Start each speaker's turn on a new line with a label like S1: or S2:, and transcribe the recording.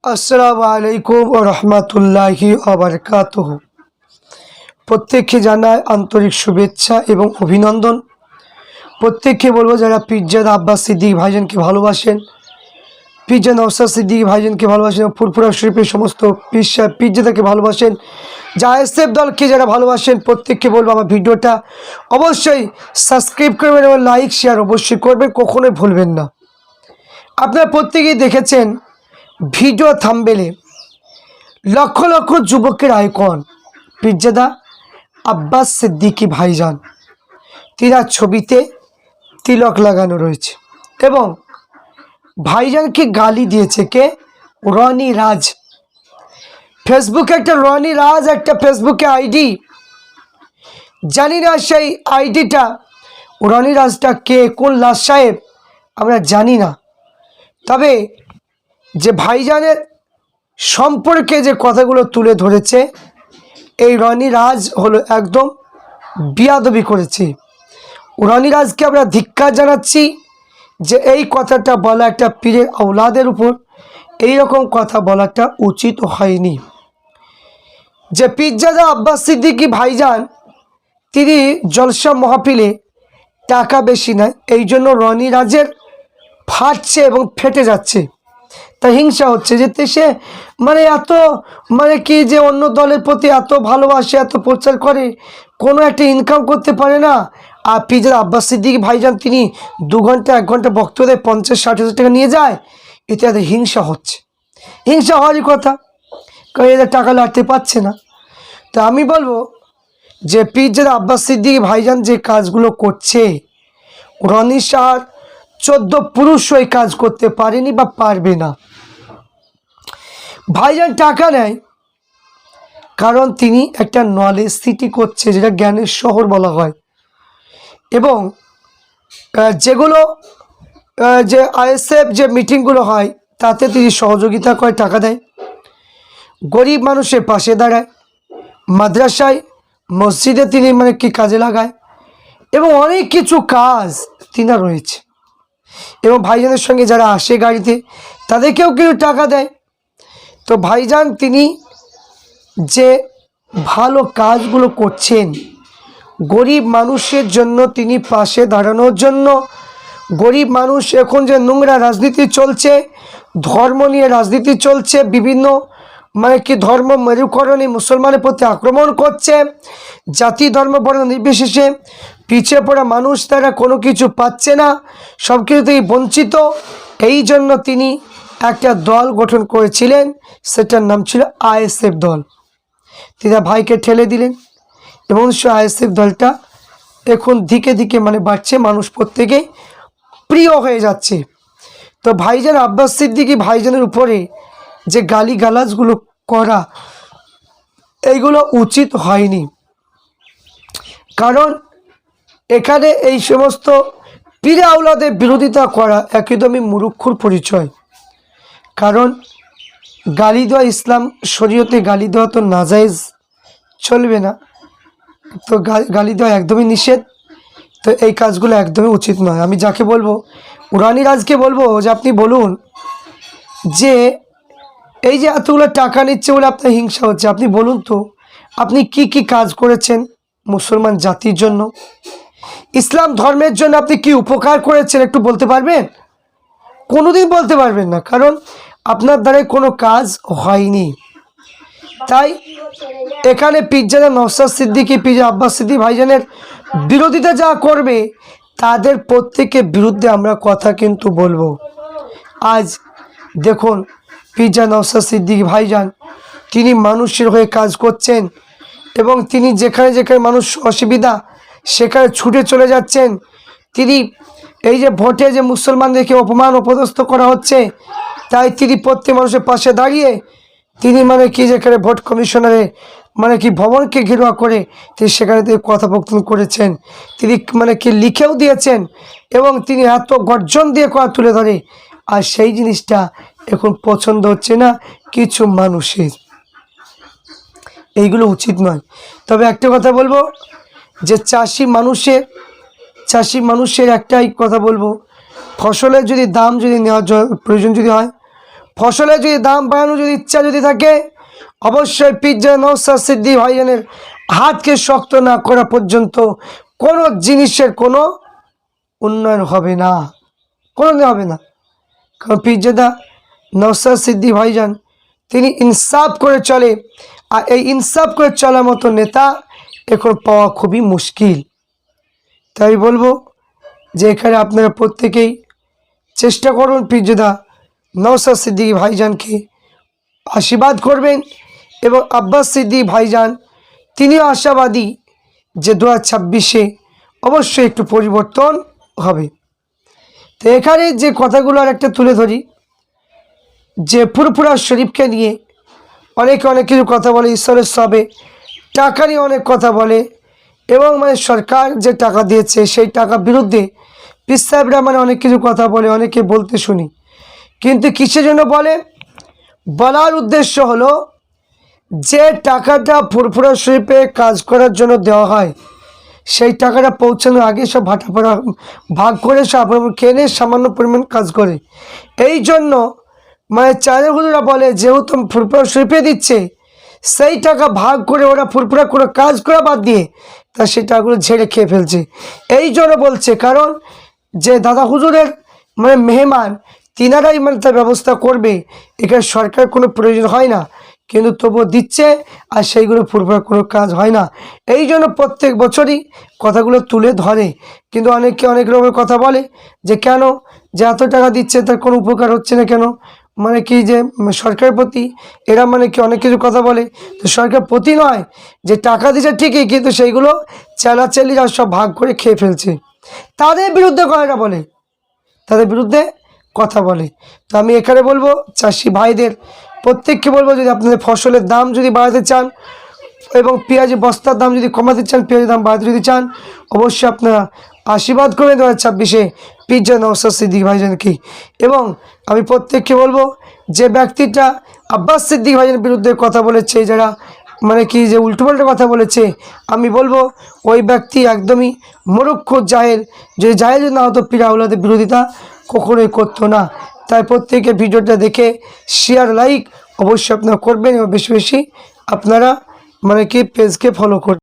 S1: আসসালামু আলাইকুম ওয়া রাহমাতুল্লাহি ওয়া বারাকাতুহু। প্রত্যেককে জানাই আন্তরিক শুভেচ্ছা এবং অভিনন্দন। প্রত্যেককে বলবো যারা পিজ্জাদা আব্বাস সিদ্দিকী ভাইজানকে ভালোবাসেন, পিজ্জা নওশাদ সিদ্দিকী ভাইজানকে ভালোবাসেন, ফুরফুরা শরীফের সমস্ত পিজ্জাদাকে ভালোবাসেন, জায়েসেফ দলকে যারা ভালোবাসেন, প্রত্যেককে বলবো আমার ভিডিওটা অবশ্যই সাবস্ক্রাইব করবেন এবং লাইক শেয়ার অবশ্যই করবেন, কখনোই ভুলবেন না। আপনারা প্রত্যেকেই দেখেছেন ভিডিও থাম্বনেলে লক্ষ লক্ষ যুবকের আইকন পিজ্জাদা আব্বাস সিদ্দিকী ভাইজান, তিনার ছবিতে তিলক লাগানো রয়েছে এবং ভাইজানকে গালি দিয়েছে কে? রনি রাজ। ফেসবুকে একটা রনি রাজ একটা ফেসবুকে আইডি, জানি না সেই আইডিটা রনি রাজটা কে, কোন লাশ সাহেব আমরা জানি না। তবে যে ভাইজানের সম্পর্কে যে কথাগুলো তুলে ধরেছে, এই রনি রাজ হলো একদম বিয়াদবি করেছে। রনি রাজকে আমরা ধিক্কার জানাচ্ছি যে এই কথাটা বলা একটা পীরের আওলাদের উপর এই রকম কথা বলাটা উচিত হয়নি। যে পিজ্জাদা আব্বাস সিদ্দিকী ভাইজান তিনি জলসা মাহফিলে টাকা বেশি নেয়, এই জন্য রনি রাজের ফাটছে এবং ফেটে যাচ্ছে, তা হিংসা হচ্ছে যে সে এত কি যে অন্য দলের প্রতি এত ভালোবাসে, এত প্রচার করে, কোনো একটা ইনকাম করতে পারে না। আর পিজ্জাদা আব্বাস সিদ্দিকী ভাইজান তিনি 2 ঘন্টা 1 ঘন্টা বক্তব্য দেয়, 50-60 হাজার টাকা নিয়ে যায়। এতে এত হিংসা হচ্ছে, হিংসা হওয়ারই কথা, কারণ এদের টাকা লাড়তে পারছে না। তো আমি বলবো যে পিজ্জাদা আব্বাস সিদ্দিকী ভাইজান যে কাজগুলো করছে, রনি শাহর 14 পুরুষও এই কাজ করতে পারেনি বা পারবে না। ভাইজান টাকা নেয় কারণ তিনি একটা নলেজ সিটি করছে, যেটা জ্ঞানের শহর বলা হয়, এবং যেগুলো যে আইএসএফ যে মিটিংগুলো হয় তাতে তিনি সহযোগিতা করে, টাকা দেয়, গরিব মানুষের পাশে দাঁড়ায়, মাদ্রাসায় মসজিদে তিনি কি কাজে লাগায়, এবং অনেক কিছু কাজ তিনার রয়েছে। এবং ভাইজানের সঙ্গে যারা আসে গাড়িতে তাদেরকেও কিছু টাকা দেয়। তো ভাইজান তিনি যে ভালো কাজগুলো করছেন, গরিব মানুষের জন্য তিনি পাশে দাঁড়ানোর জন্য, গরিব মানুষ এখন যে নোংরা রাজনীতি চলছে, ধর্ম নিয়ে রাজনীতি চলছে, বিভিন্ন ধর্ম মেরুকরণে মুসলমানের প্রতি আক্রমণ করছে, জাতি ধর্ম বর্ণ নির্বিশেষে পিছিয়ে পড়া মানুষ তারা কোনো কিছু পাচ্ছে না, সব কিছু থেকে বঞ্চিত। এই জন্য তিনি একটা দল গঠন করেছিলেন, সেটার নাম ছিল আইএসএফ দল। তিনি ভাইকে ঠেলে দিলেন এবং সে আইএসএফ দলটা এখন দিকে দিকে বাড়ছে, মানুষ প্রত্যেকেই প্রিয় হয়ে যাচ্ছে। তো ভাইজান আব্বাস সিদ্দিকী ভাইজানের উপরে যে গালিগালাজগুলো করা, এইগুলো উচিত হয়নি। কারণ এখানে এই সমস্ত পীরে আওলাদের বিরোধিতা করা একদমই মূর্খর পরিচয়। কারণ গালি দেওয়া ইসলাম শরীয়তে গালি দেওয়া তো নাজায়েজ, চলবে না, তো গালি দেওয়া একদমই নিষেধ। তো এই কাজগুলো একদমই উচিত নয়। আমি যাকে বলবো, রনি রাজকে বলবো যে আপনি বলুন যে এই যে এতগুলো টাকা নিচ্ছে বলে আপনার হিংসা হচ্ছে, আপনি বলুন তো আপনি কি কি কাজ করেছেন মুসলমান জাতির জন্য, ইসলাম ধর্মের জন্য আপনি কি উপকার করেছেন, একটু বলতে পারবেন? কোনোদিন বলতে পারবেন না, কারণ আপনার দ্বারাই কোনো কাজ হয়নি। তাই এখানে পিজ্জাদা নওশাদ সিদ্দিকী, পিজ্জা আব্বাস সিদ্দিকী ভাইজানের বিরোধিতা যা করবে তাদের প্রত্যেকের বিরুদ্ধে আমরা কথা কিন্তু বলবো। আজ দেখুন পিজ্জা নওশাদ সিদ্দিকী ভাইজান তিনি মানুষের হয়ে কাজ করছেন এবং তিনি যেখানে যেখানে মানুষ অসুবিধা সেখানে ছুটে চলে যাচ্ছেন। তিনি এই যে ভোটে যে মুসলমানদেরকে অপমান অপদস্থ করা হচ্ছে, তাই তিনি প্রত্যেক মানুষের পাশে দাঁড়িয়ে তিনি যেখানে ভোট কমিশনারে ভবনকে ঘেরাও করে তিনি সেখানে তিনি কথোপকথন করেছেন, তিনি লিখেও দিয়েছেন এবং তিনি এত গর্জন দিয়ে কথা তুলে ধরে। আর সেই জিনিসটা এখন পছন্দ হচ্ছে না কিছু মানুষের, এইগুলো উচিত নয়। তবে একটা কথা বলবো যে চাষি মানুষের একটাই কথা বলবো, ফসলের যদি দাম যদি নেওয়ার প্রয়োজন যদি হয়, ফসলের যদি দাম বাড়ানোর যদি ইচ্ছা যদি থাকে, অবশ্যই পিজ্জা নওশাদ সিদ্দিকী ভাইজানের হাতকে শক্ত না করা পর্যন্ত কোনো জিনিসের কোনো উন্নয়ন হবে না, কোনো হবে না। কারণ পিজ্জাদা নওশাদ সিদ্দিকী ভাইজান তিনি ইনসাফ করে চলে, আর এই ইনসাফ করে চলার মতো নেতা এখন পাওয়া খুবই মুশকিল। তাই বলবো যে এখানে আপনারা প্রত্যেকেই চেষ্টা করুন পিজ্জাদা নওশাদ সিদ্দিকী ভাইজানকে আশীর্বাদ করবেন, এবং আব্বাস সিদ্দিকী ভাইজান তিনিও আশাবাদী যে 2026-এ অবশ্যই একটু পরিবর্তন হবে। তো এখানে যে কথাগুলো আর একটা তুলে ধরি, যে ফুরফুরা শরীফকে নিয়ে অনেকে অনেক কিছু কথা বলে, ঈশ্বরের সবে টাকা নিয়ে অনেক কথা বলে, এবং সরকার যে টাকা দিয়েছে সেই টাকার বিরুদ্ধে পীর সাহেবরা অনেক কিছু কথা বলে, অনেকে বলতে শুনি। কিন্তু কিসের জন্য বলে? বলার উদ্দেশ্য হলো যে টাকাটা ফুরফুরা শরীফে কাজ করার জন্য দেওয়া হয়, সেই টাকাটা পৌঁছানোর আগে সব ভাটাফাড়া ভাগ করে সব কেনে সামান্য পরিমাণ কাজ করে। এই জন্য চাঁদের হুজুরা বলে যেহেতু ফুরফুরা শরীফে দিচ্ছে, সেই টাকা ভাগ করে ওরা ফুরফুরা করে কাজ করা বাদ দিয়ে তা সেই টাকাগুলো ঝেড়ে খেয়ে ফেলছে। এই জন্য বলছে, কারণ যে দাদা হুজুরের মেহমান তিনারাই তার ব্যবস্থা করবে, এখানে সরকার কোনো প্রয়োজন হয় না, কিন্তু তবুও দিচ্ছে, আর সেইগুলো ফুরফুরা কোনো কাজ হয় না। এই জন্য প্রত্যেক বছরই কথাগুলো তুলে ধরে। কিন্তু অনেকে অনেক রকমের কথা বলে যে কেন যে এত টাকা দিচ্ছে তার কোনো উপকার হচ্ছে না কেন, কি যে সরকারের প্রতি এরা কি অনেক কিছু কথা বলে। তো সরকার প্রতি নয়, যে টাকা দিচ্ছে ঠিকই, কিন্তু সেইগুলো চালাচালিরা সব ভাগ করে খেয়ে ফেলছে, তাদের বিরুদ্ধে কথাটা বলে, তাদের বিরুদ্ধে কথা বলে। তো আমি এখানে বলবো চাষি ভাইদের প্রত্যেককে বলবো, যদি আপনাদের ফসলের দাম যদি বাড়াতে চান এবং পেঁয়াজের বস্তার দাম যদি কমাতে চান, পেঁয়াজের দাম বাড়াতে যদি চান, অবশ্যই আপনারা আশীর্বাদ করবেন 2026-এ পিজ্জা নওশাদ সিদ্দিকী ভাইজানকে। এবং আমি প্রত্যেককে বলবো, যে ব্যক্তিটা আব্বাস সিদ্দিকী ভাইজানের বিরুদ্ধে কথা বলেছে, যারা কি যে উল্টোপাল্টা কথা বলেছে, আমি বলবো ওই ব্যক্তি একদমই মূর্খ জাহেল। যদি জাহেল না হতো পীর আওলাদের বিরোধিতা কখনোই করতো না। তাই প্রত্যেকে ভিডিওটা দেখে শেয়ার লাইক অবশ্যই আপনারা করবেন, এবং বেশি বেশি আপনারা পেজকে ফলো করবেন।